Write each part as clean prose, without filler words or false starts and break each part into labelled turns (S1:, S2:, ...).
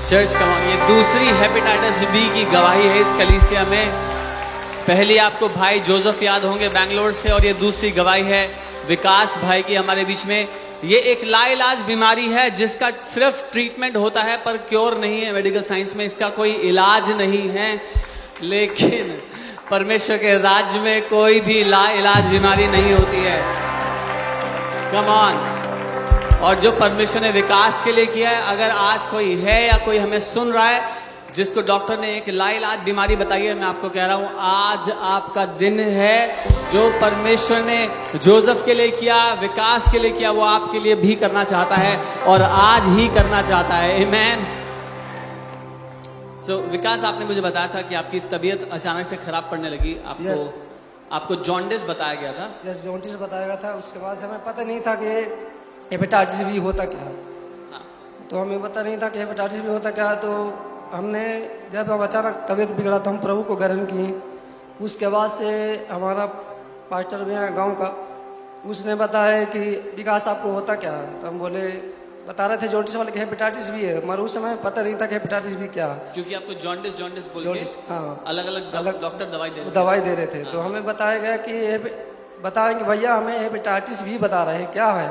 S1: Church कमांग, ये दूसरी hepatitis B की गवाही है इस कलीसिया में। पहली आपको भाई जोसेफ याद होंगे बैंगलोर से, और ये दूसरी गवाही है विकास भाई की हमारे बीच में। ये एक लाइलाज बीमारी है जिसका सिर्फ ट्रीटमेंट होता है पर क्योर नहीं है। मेडिकल साइंस में इसका कोई इलाज नहीं है, लेकिन परमेश्वर के राज्य में कोई भी लाइलाज बीमारी नहीं होती है। Come on. और जो परमेश्वर ने विकास के लिए किया है, अगर आज कोई है या कोई हमें सुन रहा है जिसको डॉक्टर ने एक लाइलाज बीमारी बताई है, मैं आपको कह रहा हूं आज आपका दिन है। जो परमेश्वर ने जोसेफ के लिए किया, विकास के लिए किया, वो आपके लिए भी करना चाहता है और आज ही करना चाहता है। आमेन। सो विकास, आपने मुझे बताया था कि आपकी तबीयत अचानक से खराब पड़ने लगी। आपको जॉन्डिस बताया गया था।
S2: यस, जॉन्डिस बताया गया था। उसके बाद हमें पता नहीं था कि हेपेटाइटिस बी होता क्या है।
S1: हाँ।
S2: तो हमें पता नहीं था कि हेपेटाइटिस बी होता क्या है। तो हमने जब हम अचानक तबीयत बिगड़ा तो हम प्रभु को ग्रहण किए। उसके बाद से हमारा पास्टर भी है गांव का, उसने बताया कि विकास आपको होता क्या है। तो हम बोले, बता रहे थे जॉन्डिस वाले कि हेपेटाइटिस भी है, मगर उस समय पता नहीं था कि हेपेटाइटिस भी क्या है।
S1: क्योंकि आपको जॉन्डिस बोल के
S2: हाँ,
S1: अलग अलग डॉक्टर
S2: दवाई दे रहे थे। तो हमें बताया गया कि बताएंगे भैया हमें हेपेटाइटिस भी बता रहे हैं क्या है।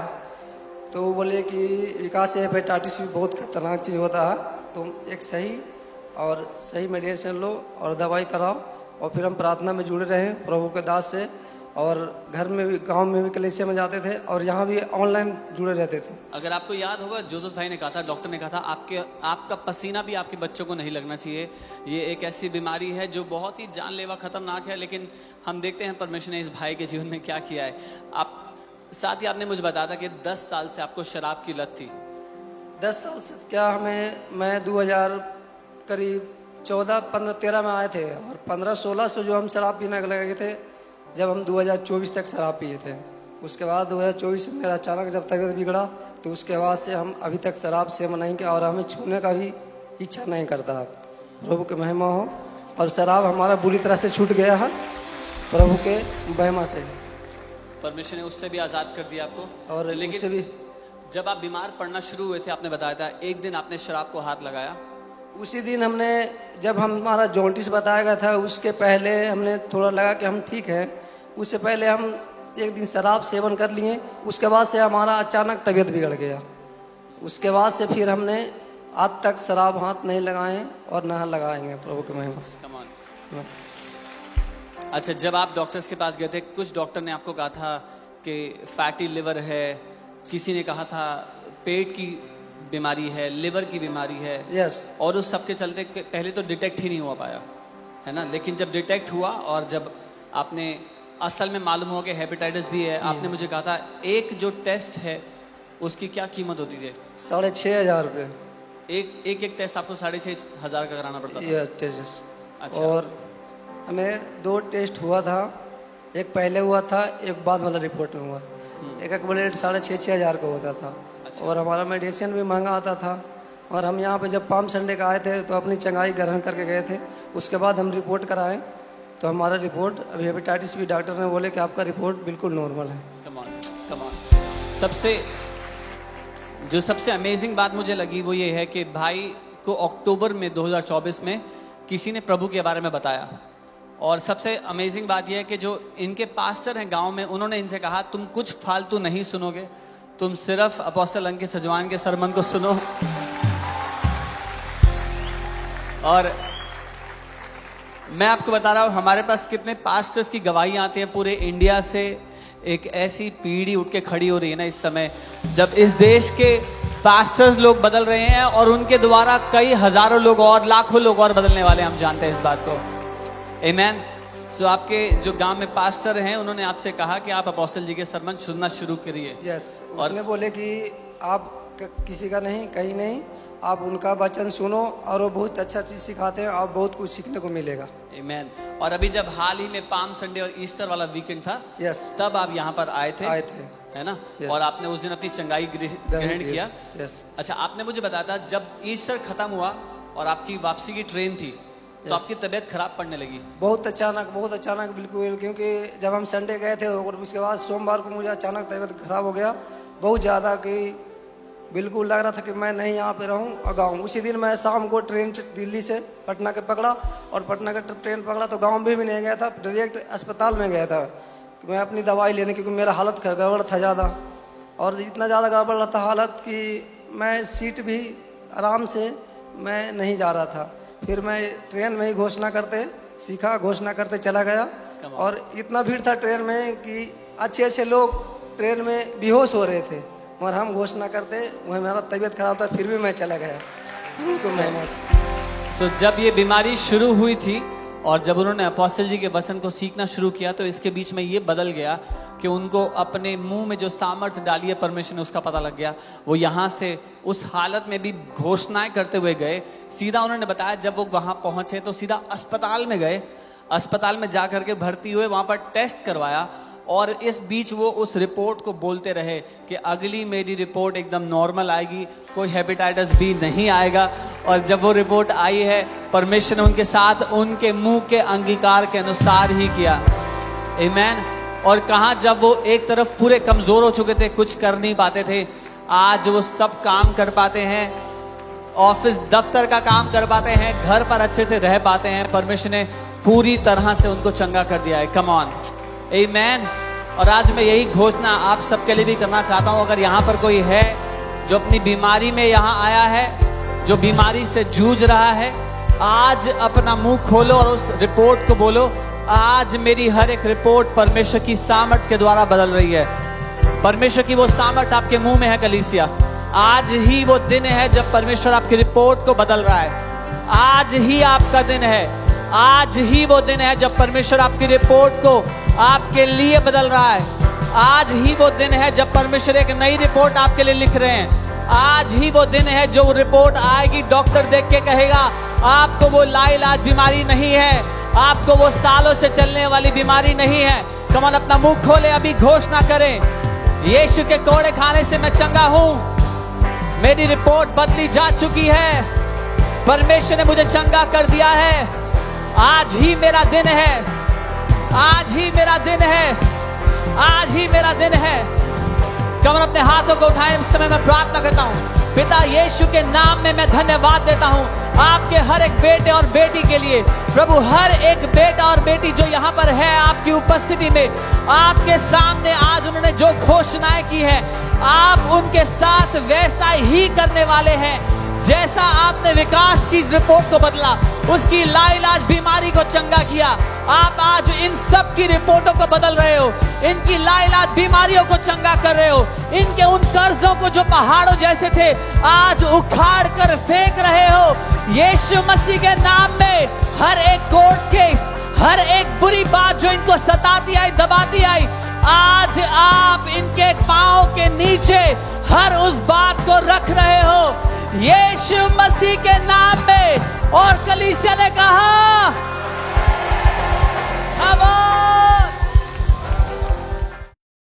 S2: तो वो बोले कि विकास हेपेटाइटिस भी बहुत खतरनाक चीज़ होता है, तुम एक सही मेडिसिन लो और दवाई कराओ। और फिर हम प्रार्थना में जुड़े रहे प्रभु के दास से, और घर में भी, गांव में भी कलीसिया में जाते थे, और यहाँ भी ऑनलाइन जुड़े रहते थे।
S1: अगर आपको याद होगा, जोसेफ भाई ने कहा था, डॉक्टर ने कहा था, आपका पसीना भी आपके बच्चों को नहीं लगना चाहिए। ये एक ऐसी बीमारी है जो बहुत ही जानलेवा खतरनाक है, लेकिन हम देखते हैं परमेश्वर ने इस भाई के जीवन में क्या किया है। आप साथ ही आपने मुझे बताया था कि 10 साल से आपको शराब की लत थी।
S2: 10 साल से क्या, मैं 2000 करीब 14, 15, 13 में आए थे, और 15, 16 से जो हम शराब पीने लगे थे, जब हम 2024 तक शराब पिए थे। उसके बाद 2024 में मेरा अचानक जब तबीयत बिगड़ा, तो उसके बाद से हम अभी तक शराब सेवन नहीं किया, और हमें छूने का भी इच्छा नहीं करता। प्रभु की महिमा हो। और शराब हमारा बुरी तरह से छूट गया है प्रभु के महिमा से।
S1: परमेश्वर ने उससे भी आज़ाद कर दिया आपको।
S2: और
S1: लेकिन
S2: उससे भी
S1: जब आप बीमार पड़ना शुरू हुए थे, आपने बताया था एक दिन आपने शराब को हाथ लगाया।
S2: उसी दिन हमने, जब हमारा जॉन्डिस बताया गया था, उसके पहले हमने थोड़ा लगा कि हम ठीक हैं, उससे पहले हम एक दिन शराब सेवन कर लिए। उसके बाद से हमारा अचानक तबीयत बिगड़ गया। उसके बाद से फिर हमने आज तक शराब हाथ नहीं लगाए और ना लगाएंगे प्रभु के महिमा से।
S1: अच्छा, जब आप डॉक्टर्स के पास गए थे, कुछ डॉक्टर ने आपको कहा था कि फैटी लिवर है, किसी ने कहा था पेट की बीमारी है, लिवर की बीमारी है।
S2: यस।
S1: और उस सब के चलते पहले तो डिटेक्ट ही नहीं हो पाया, है ना। लेकिन जब डिटेक्ट हुआ और जब आपने असल में मालूम हुआ कि हेपेटाइटिस भी है, आपने मुझे कहा था एक जो टेस्ट है उसकी क्या कीमत होती थी?
S2: 6,500 रुपये।
S1: एक टेस्ट आपको 6,500 का कराना पड़ता था।
S2: अच्छा। और हमें 2 टेस्ट हुआ था, एक पहले हुआ था, एक बाद वाला रिपोर्ट में हुआ। एक ब्लड 6,500 का होता था। अच्छा। और हमारा मेडिसिन भी महंगा आता था। और हम यहाँ पे जब पाम संडे का आए थे तो अपनी चंगाई ग्रहण करके गए थे। उसके बाद हम रिपोर्ट कराएं तो हमारा रिपोर्ट, अभी हेपेटाइटिस भी डॉक्टर ने बोले कि आपका रिपोर्ट बिल्कुल नॉर्मल है। सबसे अमेजिंग बात मुझे लगी वो ये है कि भाई को अक्टूबर में 2024 में किसी ने प्रभु के बारे में बताया। और सबसे अमेजिंग बात यह है कि जो इनके पास्टर हैं गांव में, उन्होंने इनसे कहा तुम कुछ फालतू नहीं सुनोगे, तुम सिर्फ अपोस्टल अंकित सजवान के सरमन को सुनो। और मैं आपको बता रहा हूं, हमारे पास कितने पास्टर्स की गवाही आती हैं पूरे इंडिया से। एक ऐसी पीढ़ी उठ के खड़ी हो रही है ना इस समय, जब इस देश के पास्टर्स लोग बदल रहे हैं, और उनके द्वारा कई हजारों लोग और लाखों लोग और बदलने वाले, हम जानते हैं इस बात को। आमेन। सो आपके जो गांव में पास्टर हैं, उन्होंने आपसे कहा कि आप अपोस्टल जी के सरमन सुनना शुरू करिए। यस। उसने बोले कि आप किसी का नहीं, कहीं नहीं, आप उनका वचन सुनो, और वो बहुत अच्छा चीज सिखाते हैं, और बहुत कुछ सीखने को मिलेगा।
S1: आमेन। और अभी जब हाल ही में पाम संडे और ईस्टर वाला वीकेंड था,
S2: यस,
S1: तब आप यहाँ पर आए थे, है ना।
S2: yes.
S1: और आपने उस दिन अपनी चंगाई ग्रहण किया।
S2: यस।
S1: अच्छा, आपने मुझे बताया था जब ईस्टर खत्म हुआ और आपकी वापसी की ट्रेन थी, तो आपकी तबीयत खराब पड़ने लगी।
S2: बहुत अचानक बिल्कुल, क्योंकि जब हम संडे गए थे और उसके बाद सोमवार को मुझे अचानक तबीयत खराब हो गया, बहुत ज़्यादा, कि
S3: बिल्कुल लग रहा था कि मैं नहीं यहाँ पे रहूँ और गाँव। उसी दिन मैं शाम को ट्रेन दिल्ली से पटना के पकड़ा और पटना का ट्रेन पकड़ा तो गाँव भी नहीं गया था, डायरेक्ट अस्पताल में गया था कि मैं अपनी दवाई लेने, क्योंकि मेरा हालत गड़बड़ था ज़्यादा, और इतना ज़्यादा गड़बड़ रहा था हालत कि मैं सीट भी आराम से मैं नहीं जा रहा था। फिर मैं ट्रेन में ही घोषणा करते सीखा, घोषणा करते चला गया, और इतना भीड़ था ट्रेन में कि अच्छे अच्छे लोग ट्रेन में बेहोश हो रहे थे, और हम घोषणा करते, वह मेरा तबीयत खराब था फिर भी मैं चला गया उनको महीने से।
S2: सो जब ये बीमारी शुरू हुई थी और जब उन्होंने अपोस्टल जी के वचन को सीखना शुरू किया तो इसके बीच में ये बदल गया कि उनको अपने मुंह में जो सामर्थ्य डाली है परमेश्वर ने उसका पता लग गया। वो यहाँ से उस हालत में भी घोषणाएं करते हुए गए। सीधा उन्होंने बताया जब वो वहाँ पहुंचे तो सीधा अस्पताल में गए, अस्पताल में जा करके भर्ती हुए, वहाँ पर टेस्ट करवाया, और इस बीच वो उस रिपोर्ट को बोलते रहे कि अगली मेरी रिपोर्ट एकदम नॉर्मल आएगी, कोई हेपेटाइटिस बी नहीं आएगा। और जब वो रिपोर्ट आई है परमेश्वर ने उनके साथ उनके मुंह के अंगीकार के अनुसार ही किया। आमीन। और कहा जब वो एक तरफ पूरे कमजोर हो चुके थे, कुछ कर नहीं पाते थे, आज वो सब काम कर पाते हैं, ऑफिस दफ्तर का काम कर पाते हैं, घर पर अच्छे से रह पाते हैं। परमेश्वर ने पूरी तरह से उनको चंगा कर दिया है। कम ऑन, आमीन। और आज मैं यही घोषणा आप सबके लिए भी करना चाहता हूं। अगर यहाँ पर कोई है जो अपनी बीमारी में यहाँ आया है, जो बीमारी से जूझ रहा है, आज अपना मुंह खोलो और उस रिपोर्ट को बोलो, आज मेरी हर एक रिपोर्ट परमेश्वर की सामर्थ के द्वारा बदल रही है। परमेश्वर की वो सामर्थ आपके मुंह में है कलीसिया। आज ही वो दिन है जब परमेश्वर आपकी रिपोर्ट को बदल रहा है। आज ही आपका दिन है, आज ही वो दिन है जब परमेश्वर आपकी रिपोर्ट को आपके लिए बदल रहा है। आज ही वो दिन है जब परमेश्वर एक नई रिपोर्ट आपके लिए लिख रहे हैं। आज ही वो दिन है जो रिपोर्ट आएगी, डॉक्टर देख के कहेगा आपको वो लाइलाज बीमारी नहीं है, आपको वो सालों से चलने वाली बीमारी नहीं है। कमन अपना मुंह खोले, अभी घोषणा करें, यीशु के कोड़े खाने से मैं चंगा हूं, मेरी रिपोर्ट बदली जा चुकी है, परमेश्वर ने मुझे चंगा कर दिया है। आज ही मेरा दिन है, आज ही मेरा दिन है, आज ही मेरा दिन है। कमर अपने हाथों को उठाएं। इस समय मैं प्रार्थना करता हूँ, पिता यीशु के नाम में मैं धन्यवाद देता हूँ आपके हर एक बेटे और बेटी के लिए। प्रभु, हर एक बेटा और बेटी जो यहाँ पर है आपकी उपस्थिति में, आपके सामने आज उन्होंने जो घोषणाएं की है, आप उनके साथ वैसा ही करने वाले हैं जैसा आपने विकास की रिपोर्ट को बदला, उसकी लाइलाज बीमारी को चंगा किया। आप आज इन सब की रिपोर्टों को बदल रहे हो, इनकी लाइलाज बीमारियों को चंगा कर रहे हो, इनके उन कर्जों को जो पहाड़ों जैसे थे आज उखाड़ कर फेंक रहे हो। यीशु मसीह के नाम में हर एक कोर्ट केस, हर एक बुरी बात जो इनको सताती आई, दबाती आई, आज आप इनके पांव के नीचे हर उस बात को रख रहे हो यीशु मसीह के नाम में। और कलीसिया ने कहा